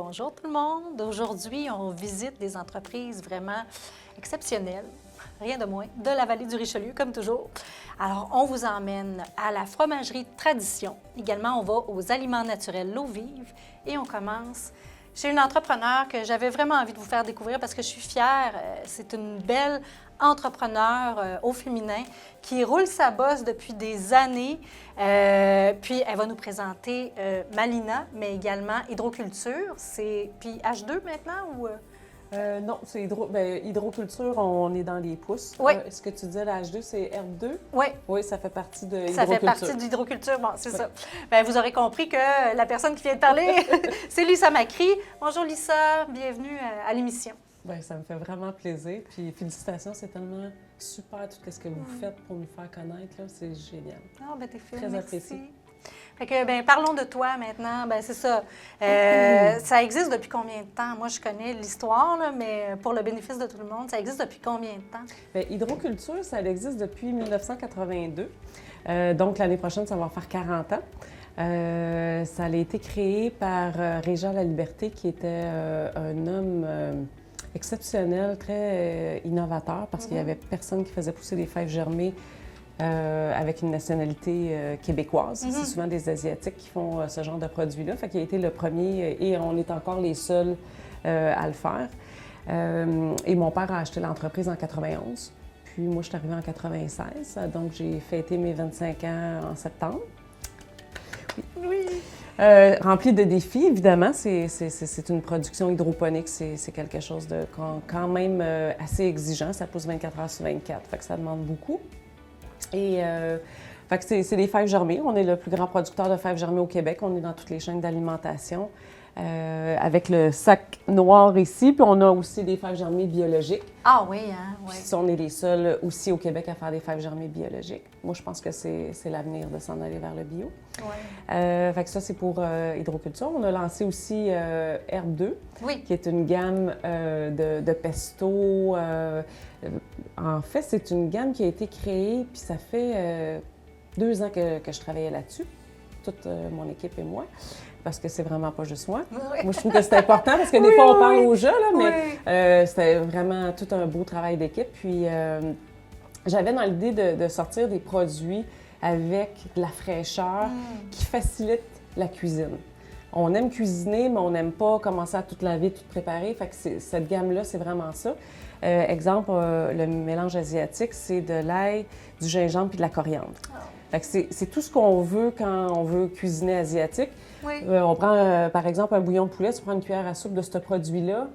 Bonjour tout le monde. Aujourd'hui, on visite des entreprises vraiment exceptionnelles, rien de moins, de la vallée du Richelieu, comme toujours. Alors, on vous emmène à la fromagerie Tradition. Également, on va aux aliments naturels L'Eau Vive et on commence chez une entrepreneur que j'avais vraiment envie de vous faire découvrir parce que je suis fière. C'est une belle entrepreneur au féminin qui roule sa bosse depuis des années. Puis, elle va nous présenter Malina, mais également hydroculture. C'est puis H2 maintenant ou... Non, c'est hydroculture, on est dans les pousses. Oui. Est-ce que tu disais la H2, c'est R2? Oui. Oui, ça fait partie de Ça hydroculture. fait partie de l'hydroculture. Bon, c'est ça. Bien, vous aurez compris que la personne qui vient de parler, c'est Lisa Macri. Bonjour Lisa, bienvenue à l'émission. Bien, ça me fait vraiment plaisir. Puis félicitations, c'est tellement super tout ce que vous faites pour nous faire connaître. Là. C'est génial. Ah, bien, t'es fine, Très merci. apprécié. Fait que, bien, parlons de toi maintenant. Bien, c'est ça. Ça existe depuis combien de temps? Moi, je connais l'histoire, là, mais pour le bénéfice de tout le monde, ça existe depuis combien de temps? Bien, hydroculture, ça existe depuis 1982. Donc, l'année prochaine, ça va faire 40 ans. Ça a été créé par Régent Laliberté, qui était un homme exceptionnel, très innovateur, parce qu'il n'y avait personne qui faisait pousser des fèves germées avec une nationalité québécoise. C'est souvent des Asiatiques qui font ce genre de produit-là. Fait qu'il a été le premier et on est encore les seuls à le faire. Et mon père a acheté l'entreprise en 91. Puis moi, je suis arrivée en 96. Donc, j'ai fêté mes 25 ans en septembre. Oui. Rempli de défis, évidemment. C'est une production hydroponique. C'est quelque chose de quand même assez exigeant. Ça pousse 24 heures sur 24. Fait que ça demande beaucoup. Et fait que c'est des fèves germées. On est le plus grand producteur de fèves germées au Québec. On est dans toutes les chaînes d'alimentation. Avec le sac noir ici, puis on a aussi des fèves germées biologiques. Ah oui, hein? Oui. Puis on est les seuls aussi au Québec à faire des fèves germées biologiques. Moi, je pense que c'est l'avenir de s'en aller vers le bio. Oui. Fait que ça, c'est pour hydroculture. On a lancé aussi R2, Oui. qui est une gamme de pesto. En fait, c'est une gamme qui a été créée, puis ça fait 2 ans que je travaillais là-dessus, toute mon équipe et moi. Parce que c'est vraiment pas juste moi. Oui. Moi, je trouve que c'est important parce que des fois, on parle au jeu, là, mais Oui. c'était vraiment tout un beau travail d'équipe. Puis, j'avais dans l'idée de sortir des produits avec de la fraîcheur qui facilite la cuisine. On aime cuisiner, mais on n'aime pas commencer à tout laver, tout préparer. Fait que cette gamme-là, c'est vraiment ça. Exemple, le mélange asiatique, c'est de l'ail, du gingembre puis de la coriandre. Oh. Fait que c'est tout ce qu'on veut quand on veut cuisiner asiatique. Oui. On prend, par exemple, un bouillon de poulet, tu prends une cuillère à soupe de ce produit-là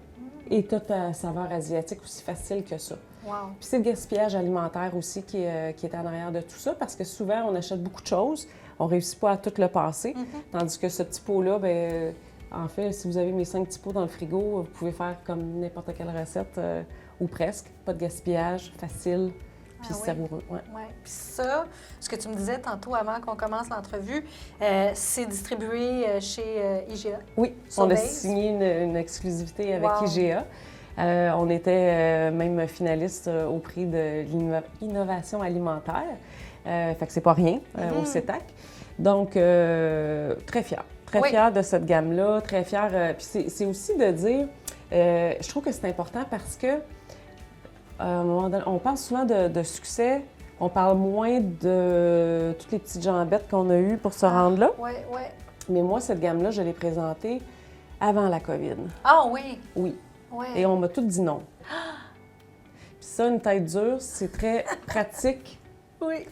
et tu as ta saveur asiatique aussi facile que ça. Wow. Puis c'est le gaspillage alimentaire aussi qui est en arrière de tout ça parce que souvent, on achète beaucoup de choses, on ne réussit pas à tout le passer, tandis que ce petit pot-là, bien, en fait, si vous avez mes 5 petits pots dans le frigo, vous pouvez faire comme n'importe quelle recette ou presque. Pas de gaspillage, facile. Puis savoureux. Ouais. Oui. Puis ça, ce que tu me disais tantôt avant qu'on commence l'entrevue, c'est distribué chez IGA. Oui, on a signé une exclusivité avec IGA. On était même finaliste au prix de l'innovation alimentaire. Fait que c'est pas rien au CETAC. Donc, très fière. Très fière de cette gamme-là, très fière. Puis c'est aussi de dire, je trouve que c'est important parce que à un moment donné, on parle souvent de succès, on parle moins de toutes les petites jambettes qu'on a eues pour se rendre là. Oui, oui. Mais moi, cette gamme-là, je l'ai présentée avant la COVID. Ah oui? Oui. Oui. Et on m'a tout dit non. Puis ça, une tête dure, c'est très pratique. Oui.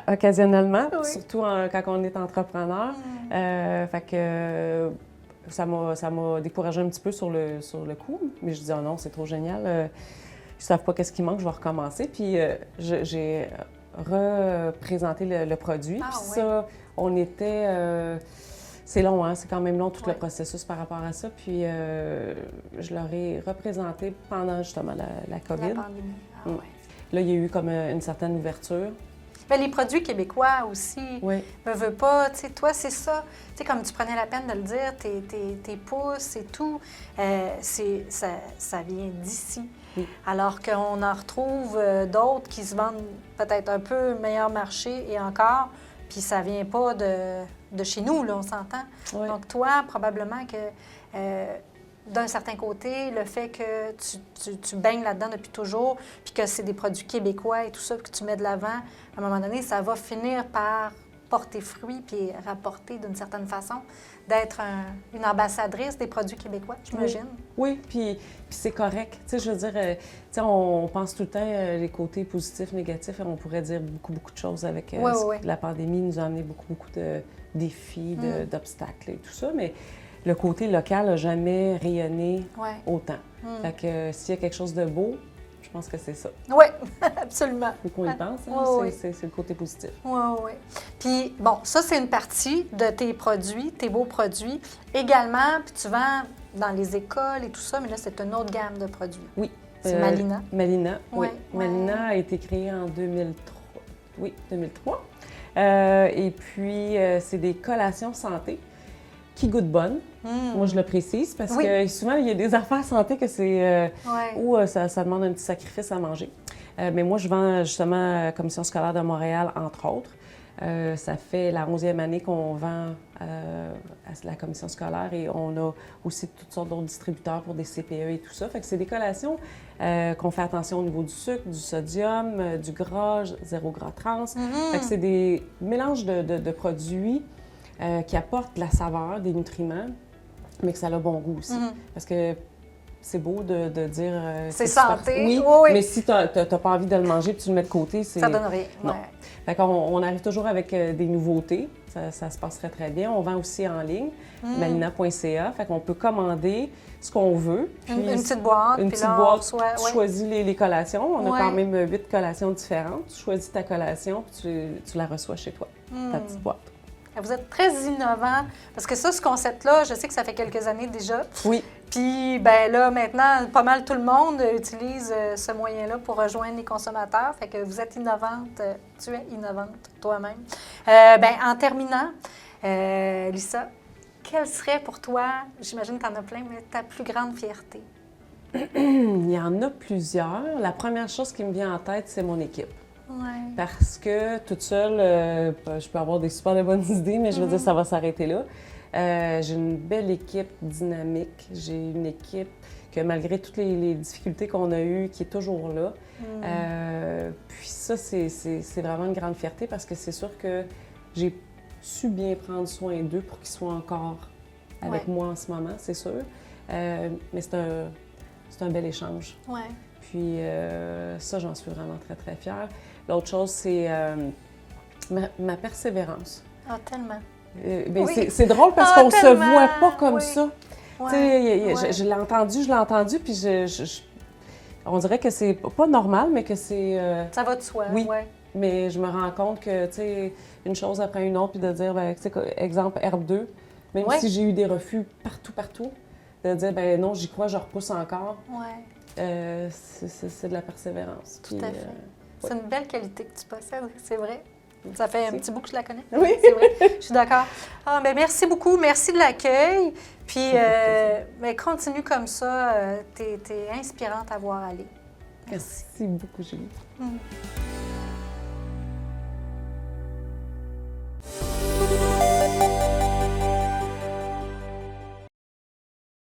Occasionnellement, Oui. surtout quand on est entrepreneur. Fait que ça m'a découragée un petit peu sur le coup. Mais je dis, oh non, c'est trop génial. Ils ne savent pas qu'est-ce qui manque, je vais recommencer. Puis j'ai représenté le produit. Ah, Puis oui. ça, on était... c'est long, hein? C'est quand même long tout le processus par rapport à ça. Puis je leur ai représenté pendant justement la COVID. La pandémie. Ah, oui. Là, il y a eu comme une certaine ouverture. Bien, les produits québécois aussi, Oui. me veux pas, tu sais, toi, c'est ça. Tu sais, comme tu prenais la peine de le dire, tes pousses et tout, ça vient d'ici. Oui. Alors qu'on en retrouve d'autres qui se vendent peut-être un peu meilleur marché et encore, Puis ça vient pas de chez nous, là, on s'entend. Ouais. Donc toi, probablement que d'un certain côté, le fait que tu baignes là-dedans depuis toujours, puis que c'est des produits québécois et tout ça, puis que tu mets de l'avant, à un moment donné, ça va finir par porter fruit puis rapporter d'une certaine façon, d'être une ambassadrice des produits québécois, j'imagine. Oui, puis c'est correct. Tu sais, je veux dire, tu sais, on pense tout le temps les côtés positifs, négatifs, et on pourrait dire beaucoup de choses avec la pandémie nous a amené beaucoup de défis, d'obstacles et tout ça, mais le côté local n'a jamais rayonné autant. Fait que s'il y a quelque chose de beau, je pense que c'est ça. Oui, absolument. Faut qu'on y pense, c'est le côté positif. Oui. Puis, bon, ça, c'est une partie de tes produits, tes beaux produits. Également, puis tu vends dans les écoles et tout ça, mais là, c'est une autre gamme de produits. Oui. C'est Malina. Malina, oui. Malina a été créée en 2003. Oui, 2003. Et puis, c'est des collations santé qui goûtent bonne. Moi, je le précise parce que souvent, il y a des affaires santé que c'est où ça demande un petit sacrifice à manger. Mais moi, je vends justement à la Commission scolaire de Montréal, entre autres. Ça fait la 11e année qu'on vend à la Commission scolaire et on a aussi toutes sortes d'autres distributeurs pour des CPE et tout ça. Fait que c'est des collations qu'on fait attention au niveau du sucre, du sodium, du gras, zéro gras trans. Fait que c'est des mélanges de produits qui apportent de la saveur, des nutriments, mais que ça a bon goût aussi. Parce que c'est beau de dire... c'est santé. Oui, mais si tu n'as pas envie de le manger et tu le mets de côté, c'est... Ça donne rien. Non. Fait qu'on arrive toujours avec des nouveautés. Ça se passerait très bien. On vend aussi en ligne, malina.ca. Fait qu'on peut commander ce qu'on veut. Puis une petite boîte. Une petite boîte. Tu choisis les collations. On a quand même 8 collations différentes. Tu choisis ta collation puis tu la reçois chez toi, ta petite boîte. Vous êtes très innovant, parce que ça, ce concept-là, je sais que ça fait quelques années déjà. Oui. Puis, ben là, maintenant, pas mal tout le monde utilise ce moyen-là pour rejoindre les consommateurs. Fait que vous êtes innovante, tu es innovante toi-même. En terminant, Lisa, quelle serait pour toi, j'imagine que tu en as plein, mais ta plus grande fierté? Il y en a plusieurs. La première chose qui me vient en tête, c'est mon équipe. Ouais. Parce que toute seule, je peux avoir des super de bonnes idées, mais je veux dire, ça va s'arrêter là. J'ai une belle équipe dynamique. J'ai une équipe que, malgré toutes les difficultés qu'on a eues, qui est toujours là. Puis ça, c'est vraiment une grande fierté parce que c'est sûr que j'ai su bien prendre soin d'eux pour qu'ils soient encore avec moi en ce moment, c'est sûr. Mais c'est un bel échange. Ouais. Puis ça, j'en suis vraiment très, très fière. L'autre chose, c'est ma persévérance. Ah, tellement. C'est drôle parce qu'on se voit pas comme ça. Ouais. Je l'ai entendu, puis on dirait que c'est pas normal, mais que c'est... Ça va de soi, oui. Mais je me rends compte que, tu sais, une chose après une autre, puis de dire, ben, tu sais, exemple, Herbe 2, même si j'ai eu des refus partout, de dire, ben non, j'y crois, je repousse encore. C'est de la persévérance. Tout à fait. C'est une belle qualité que tu possèdes, c'est vrai. Ça fait un petit bout que je la connais. Oui. C'est vrai, je suis d'accord. Ah, ben merci beaucoup, merci de l'accueil. Puis, continue comme ça, t'es inspirante à voir aller. Merci beaucoup, Julie.